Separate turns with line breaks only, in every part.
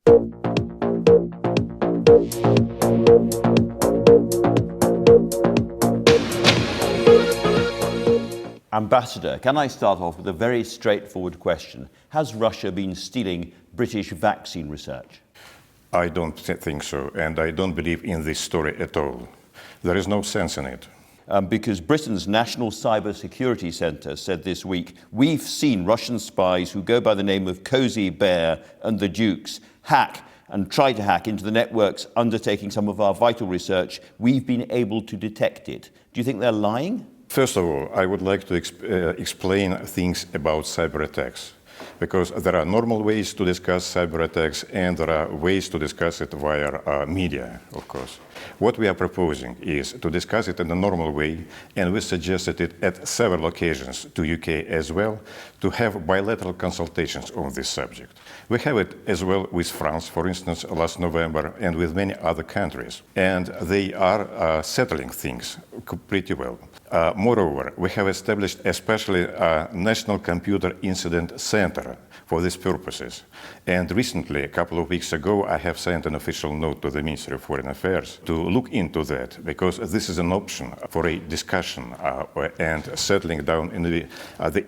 Ambassador, can I start off with a very straightforward question? Has Russia been stealing British vaccine research?
I don't think so, and I don't believe in this story at all. There is no sense in it.
Because Britain's National Cyber Security Centre said this week, we've seen Russian spies who go by the name of Cozy Bear and the Dukes hack and try to hack into the networks undertaking some of our vital research. We've been able to detect it. Do you think they're lying?
First of all, I would like to explain things about cyber attacks, because there are normal ways to discuss cyber attacks and there are ways to discuss it via media, of course. What we are proposing is to discuss it in a normal way, and we suggested it at several occasions to UK as well, to have bilateral consultations on this subject. We have it as well with France, for instance, last November, and with many other countries. And they are settling things pretty well. Moreover, we have established especially a National Computer Incident Center for these purposes. And recently, a couple of weeks ago, I have sent an official note to the Ministry of Foreign Affairs to look into that, because this is an option for a discussion and settling down in the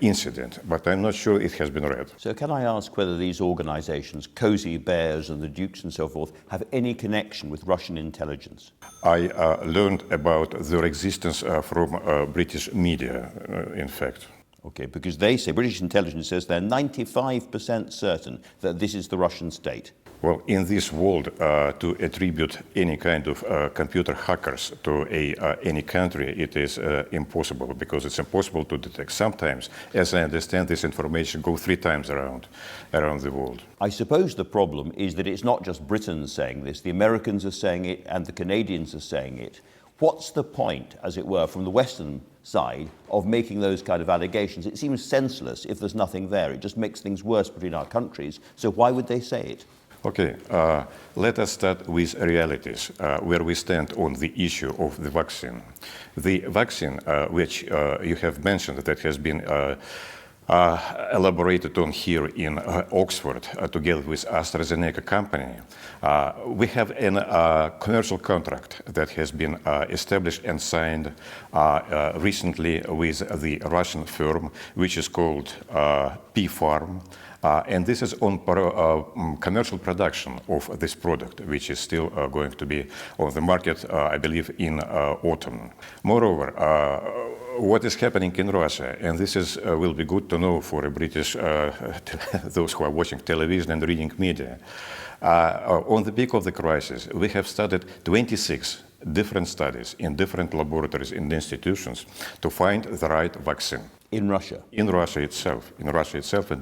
incident. But I'm not sure it has been read.
So can I ask whether these organizations, Cozy Bears and the Dukes and so forth, have any connection with Russian intelligence?
I learned about their existence from British media, in fact.
Okay, because they say, British intelligence says they're 95% certain that this is the Russian state.
Well, in this world, to attribute any kind of computer hackers to any country, it is impossible, because it's impossible to detect. Sometimes, as I understand, this information goes 3 times around the world.
I suppose the problem is that it's not just Britain saying this, the Americans are saying it and the Canadians are saying it. What's the point, as it were, from the Western side of making those kind of allegations? It seems senseless if there's nothing there. It just makes things worse between our countries. So why would they say it?
Okay, let us start with realities, where we stand on the issue of the vaccine. The vaccine, which you have mentioned, that has been elaborated on here in Oxford together with AstraZeneca company. We have a commercial contract that has been established and signed recently with the Russian firm, which is called P-Farm. And this is on commercial production of this product, which is still going to be on the market, I believe, in autumn. Moreover, what is happening in Russia, and this is will be good to know for a British, those who are watching television and reading media. On the peak of the crisis, we have started 26 different studies in different laboratories and institutions to find the right vaccine.
In Russia?
In Russia itself, in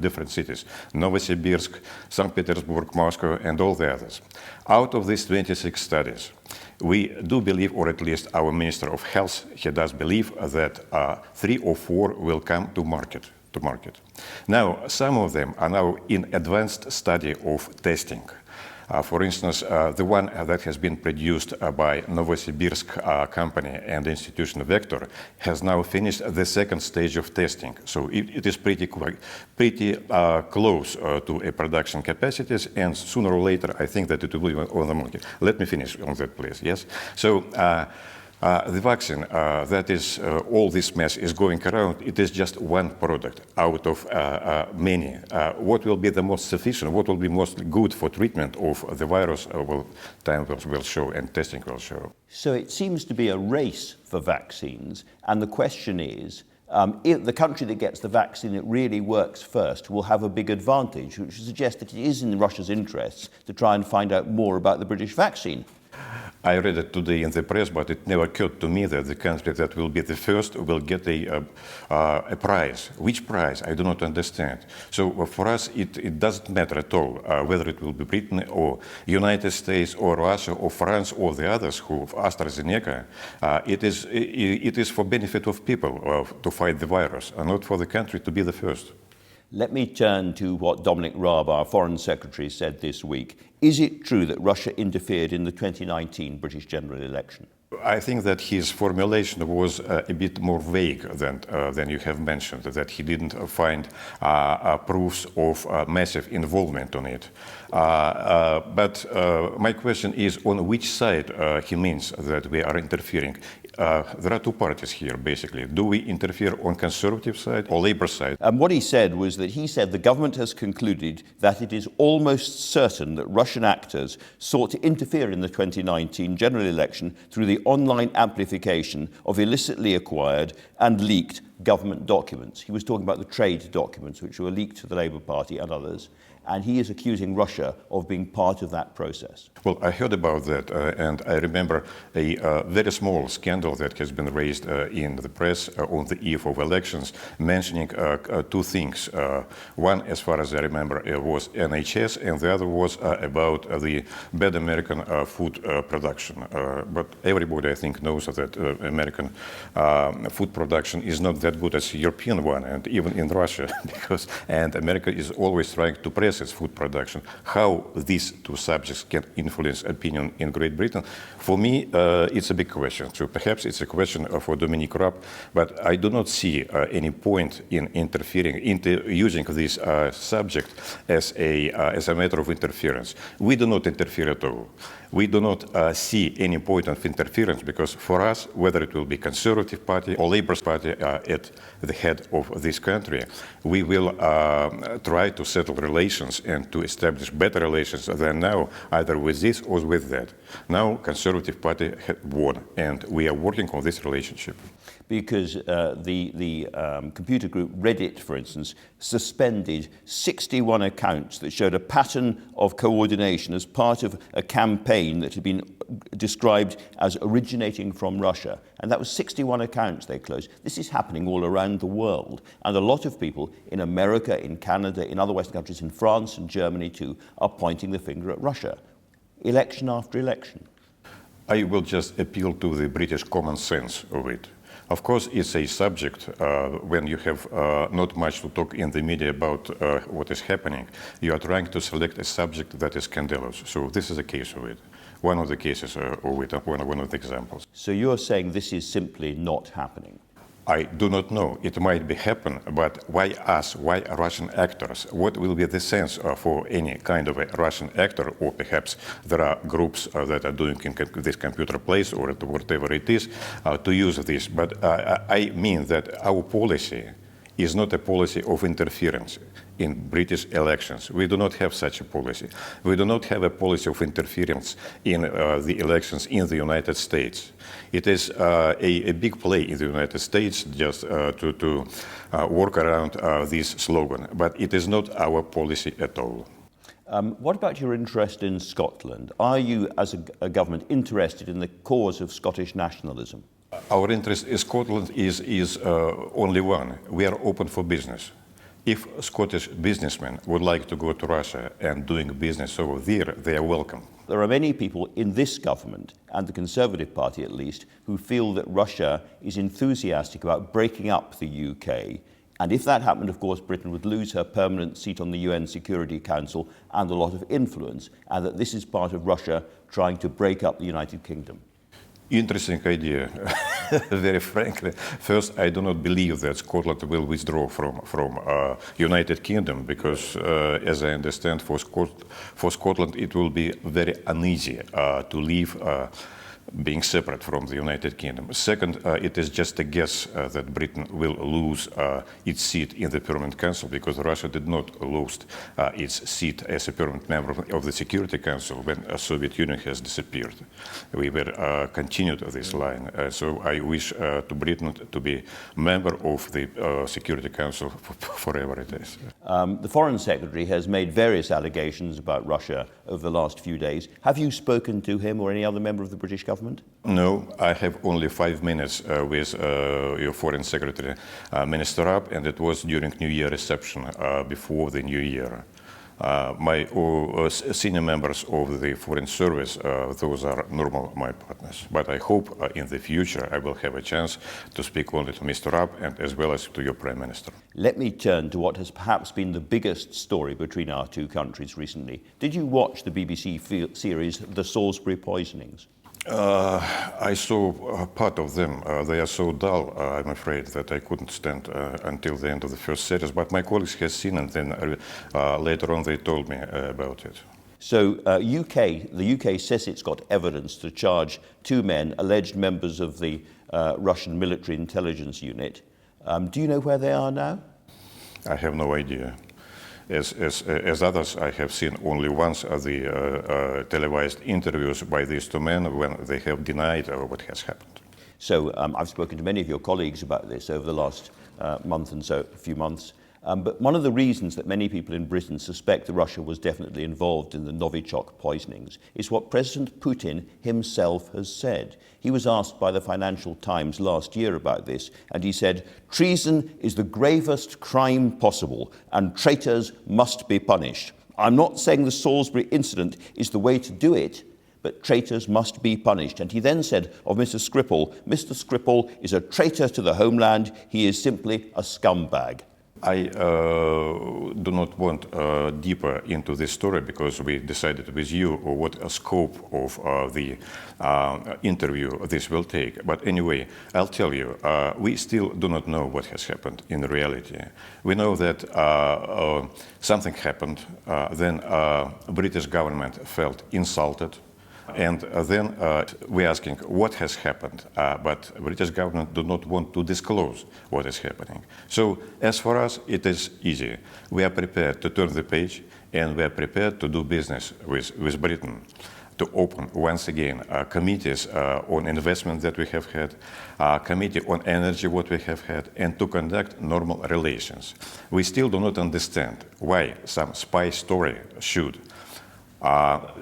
different cities, Novosibirsk, St. Petersburg, Moscow, and all the others. Out of these 26 studies, we do believe, or at least our Minister of Health, he does believe that 3 or 4 will come to market. Now, some of them are now in advanced study of testing. For instance, the one that has been produced by Novosibirsk company and institution Vector has now finished the second stage of testing. So it is pretty close to a production capacities, and sooner or later I think that it will be on the market. Let me finish on that, please. Yes. So the vaccine, that is all this mess is going around, it is just one product out of many. What will be the most sufficient, what will be most good for treatment of the virus, time will show and testing will show.
So it seems to be a race for vaccines, and the question is, if the country that gets the vaccine that really works first will have a big advantage, which suggests that it is in Russia's interests to try and find out more about the British vaccine.
I read it today in the press, but it never occurred to me that the country that will be the first will get a prize. Which prize? I do not understand. So for us, it doesn't matter at all whether it will be Britain or United States or Russia or France or the others who have AstraZeneca. It is for benefit of people to fight the virus, and not for the country to be the first.
Let me turn to what Dominic Raab, our Foreign Secretary, said this week. Is it true that Russia interfered in the 2019 British general election?
I think that his formulation was a bit more vague than you have mentioned, that he didn't find proofs of massive involvement on it. But my question is, on which side he means that we are interfering? There are two parties here, basically. Do we interfere on conservative side or labor side?
And what he said was that he said the government has concluded that it is almost certain that Russian actors sought to interfere in the 2019 general election through the online amplification of illicitly acquired and leaked government documents. He was talking about the trade documents which were leaked to the Labour Party and others. And he is accusing Russia of being part of that process.
Well, I heard about that, and I remember a very small scandal that has been raised in the press on the eve of elections, mentioning two things. One, as far as I remember, was NHS, and the other was about the bad American food production. But everybody, I think, knows that American food production is not that good as European one, and even in Russia, and America is always trying to press its food production. How these two subjects can influence opinion in Great Britain, for me, it's a big question. So perhaps it's a question for Dominic Raab, but I do not see any point in interfering, into using this subject as a matter of interference. We do not interfere at all. We do not see any point of interference because for us, whether it will be Conservative Party or Labour Party at the head of this country, we will try to settle relations and to establish better relations than now, either with this or with that. Now, Conservative Party won, and we are working on this relationship.
Because the computer group Reddit, for instance, suspended 61 accounts that showed a pattern of coordination as part of a campaign that had been described as originating from Russia. And that was 61 accounts they closed. This is happening all around the world. And a lot of people in America, in Canada, in other Western countries, in France and Germany too, are pointing the finger at Russia, election after election.
I will just appeal to the British common sense of it. Of course, it's a subject when you have not much to talk in the media about what is happening. You are trying to select a subject that is scandalous. So this is a case of it. One of the cases of it, one of the examples.
So you're saying this is simply not happening?
I do not know. It might be happen, but why us? Why Russian actors? What will be the sense for any kind of a Russian actor, or perhaps there are groups that are doing this computer plays or whatever it is, to use this? But I mean that our policy is not a policy of interference in British elections. We do not have such a policy. We do not have a policy of interference in the elections in the United States. It is a big play in the United States just to work around this slogan, but it is not our policy at all.
What about your interest in Scotland? Are you, as a government, interested in the cause of Scottish nationalism?
Our interest in Scotland is only one. We are open for business. If Scottish businessmen would like to go to Russia and doing business over there, they are welcome.
There are many people in this government, and the Conservative Party at least, who feel that Russia is enthusiastic about breaking up the UK. And if that happened, of course, Britain would lose her permanent seat on the UN Security Council and a lot of influence, and that this is part of Russia trying to break up the United Kingdom.
Interesting idea, very frankly. First, I do not believe that Scotland will withdraw from United Kingdom because, as I understand, for Scotland it will be very uneasy to leave being separate from the United Kingdom. Second, it is just a guess that Britain will lose its seat in the Permanent Council because Russia did not lose its seat as a permanent member of the Security Council when the Soviet Union has disappeared. We were continued this line. So I wish to Britain to be member of the Security Council forever it is.
The Foreign Secretary has made various allegations about Russia over the last few days. Have you spoken to him or any other member of the British government?
No, I have only 5 minutes with your Foreign Secretary, Minister Raab, and it was during New Year reception before the New Year. My senior members of the Foreign Service, those are normal my partners. But I hope in the future I will have a chance to speak only to Mr. Raab and as well as to your Prime Minister.
Let me turn to what has perhaps been the biggest story between our two countries recently. Did you watch the BBC series The Salisbury Poisonings?
I saw part of them. They are so dull, I'm afraid, that I couldn't stand until the end of the first series. But my colleagues have seen, and then later on they told me about it.
So the UK says it's got evidence to charge two men, alleged members of the Russian military intelligence unit. Do you know where they are now?
I have no idea. As others, I have seen only once the televised interviews by these two men when they have denied what has happened.
So I've spoken to many of your colleagues about this over the last month and so, few months. But one of the reasons that many people in Britain suspect that Russia was definitely involved in the Novichok poisonings is what President Putin himself has said. He was asked by the Financial Times last year about this, and he said, "Treason is the gravest crime possible, and traitors must be punished. I'm not saying the Salisbury incident is the way to do it, but traitors must be punished." And he then said of Mr. Skripal is a traitor to the homeland. He is simply a scumbag.
I do not want deeper into this story because we decided with you what a scope of the interview this will take. But anyway, I'll tell you, we still do not know what has happened in reality. We know that something happened, then British government felt insulted. And then we're asking what has happened, but British government do not want to disclose what is happening. So as for us, it is easy. We are prepared to turn the page, and we are prepared to do business with Britain, to open once again committees on investment that we have had, committee on energy what we have had, and to conduct normal relations. We still do not understand why some spy story should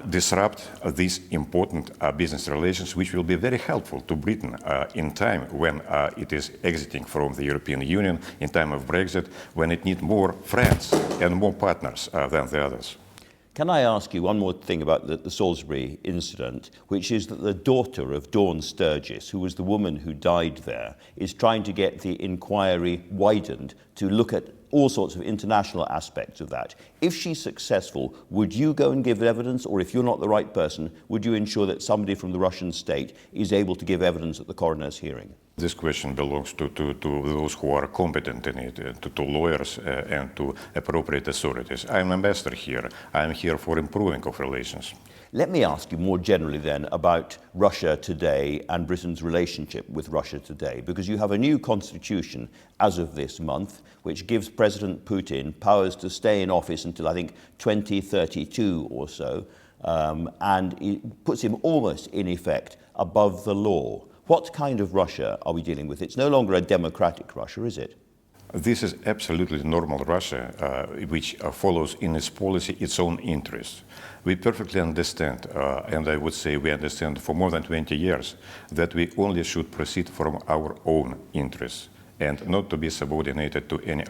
disrupt these important business relations, which will be very helpful to Britain in time when it is exiting from the European Union, in time of Brexit, when it needs more friends and more partners than the others.
Can I ask you one more thing about the Salisbury incident, which is that the daughter of Dawn Sturgis, who was the woman who died there, is trying to get the inquiry widened to look at all sorts of international aspects of that. If she's successful, would you go and give evidence, or if you're not the right person, would you ensure that somebody from the Russian state is able to give evidence at the coroner's hearing?
This question belongs to those who are competent in it, to lawyers and to appropriate authorities. I'm an ambassador here. I'm here for improving of relations.
Let me ask you more generally then about Russia today and Britain's relationship with Russia today, because you have a new constitution as of this month, which gives President Putin powers to stay in office until, I think, 2032 or so, and it puts him almost, in effect, above the law. What kind of Russia are we dealing with? It's no longer a democratic Russia, is it?
This is absolutely normal Russia, which follows in its policy its own interests. We perfectly understand, and I would say we understand for more than 20 years, that we only should proceed from our own interests and not to be subordinated to any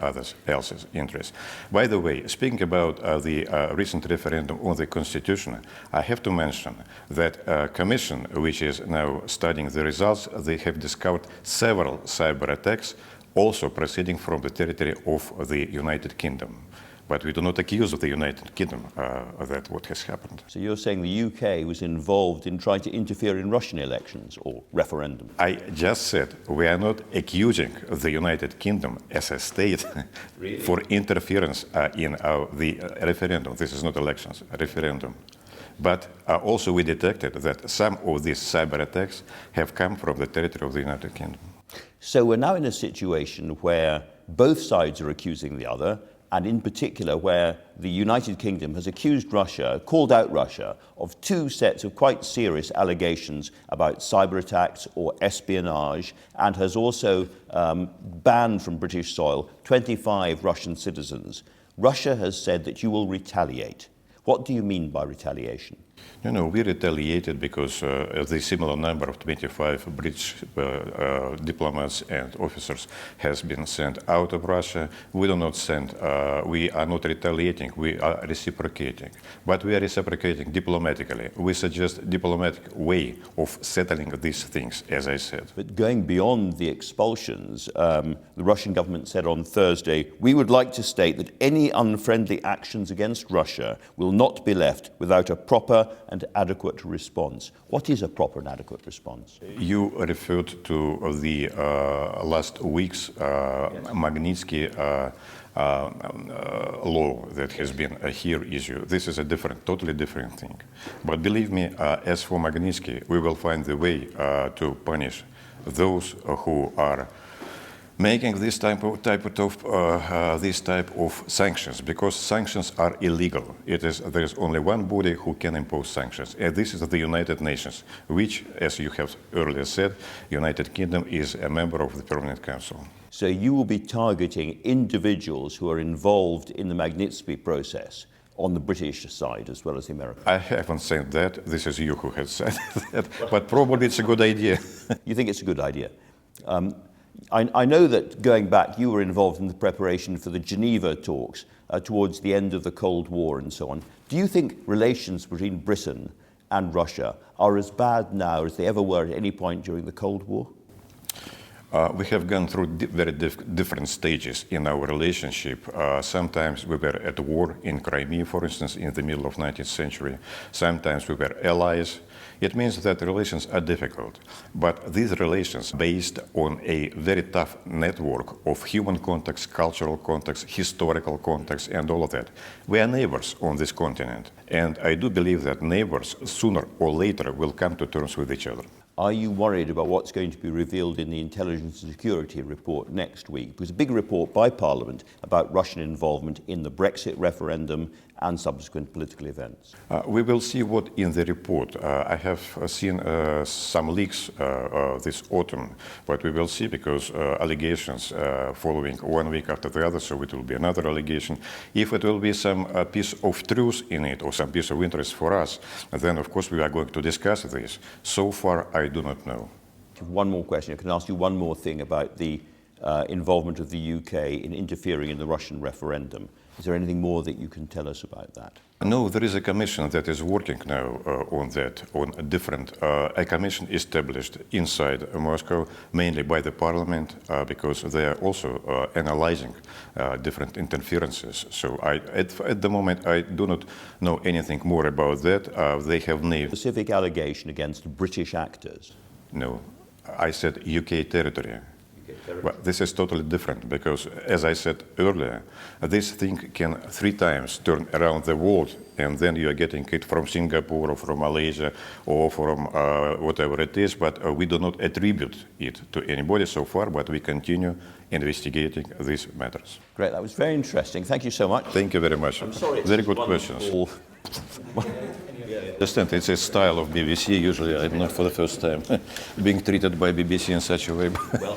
else's interests. By the way, speaking about the recent referendum on the Constitution, I have to mention that a commission which is now studying the results, they have discovered several cyber attacks also proceeding from the territory of the United Kingdom. But we do not accuse the United Kingdom of that what has happened.
So you're saying the UK was involved in trying to interfere in Russian elections or referendum?
I just said we are not accusing the United Kingdom as a state really? For interference in the referendum. This is not elections, a referendum. But also we detected that some of these cyber attacks have come from the territory of the United Kingdom.
So we're now in a situation where both sides are accusing the other, and in particular where the United Kingdom has accused Russia, called out Russia, of two sets of quite serious allegations about cyber attacks or espionage, and has also banned from British soil 25 Russian citizens. Russia has said that you will retaliate. What do you mean by retaliation?
No, we retaliated because the similar number of 25 British diplomats and officers has been sent out of Russia. We do not send, we are not retaliating, we are reciprocating. But we are reciprocating diplomatically. We suggest diplomatic way of settling these things, as I said.
But going beyond the expulsions, the Russian government said on Thursday, "We would like to state that any unfriendly actions against Russia will not be left without a proper and adequate response. What is a proper and adequate response?
You referred to the last week's Magnitsky law that has been a here issue. This is a totally different thing. But believe me, as for Magnitsky, we will find the way to punish those who are making this type of sanctions, because sanctions are illegal. There is only one body who can impose sanctions, and this is the United Nations, which, as you have earlier said, United Kingdom is a member of the Permanent Council.
So you will be targeting individuals who are involved in the Magnitsky process on the British side as well as the American.
I haven't said that. This is you who has said that, but probably it's a good idea.
You think it's a good idea? I know that going back, you were involved in the preparation for the Geneva talks towards the end of the Cold War and so on. Do you think relations between Britain and Russia are as bad now as they ever were at any point during the Cold War?
We have gone through very different stages in our relationship. Sometimes we were at war in Crimea, for instance, in the middle of 19th century. Sometimes we were allies. It means that relations are difficult, but these relations based on a very tough network of human contacts, cultural contacts, historical contacts, and all of that. We are neighbors on this continent, and I do believe that neighbors sooner or later will come to terms with each other.
Are you worried about what's going to be revealed in the Intelligence and Security report next week? There's a big report by Parliament about Russian involvement in the Brexit referendum and subsequent political events.
We will see what in the report. I have seen some leaks this autumn, but we will see, because allegations following one week after the other, so it will be another allegation. If it will be some piece of truth in it or some piece of interest for us, then of course we are going to discuss this. So far, I do not know.
One more question. I can ask you one more thing about the involvement of the UK in interfering in the Russian referendum. Is there anything more that you can tell us about that?
No, there is a commission that is working now on that, on a different, a commission established inside Moscow, mainly by the parliament, because they are also analyzing different interferences. So at the moment, I do not know anything more about that. They have named...
Specific allegation against British actors?
No, I said UK territory. Well, this is totally different, because, as I said earlier, this thing can 3 times turn around the world, and then you are getting it from Singapore or from Malaysia or from whatever it is, but we do not attribute it to anybody so far, but we continue investigating these matters.
Great, that was very interesting. Thank you so much.
Thank you very much.
I'm sorry.
Very good questions. I understand, it's a style of BBC. Usually I'm not for the first time being treated by BBC in such a way. Well.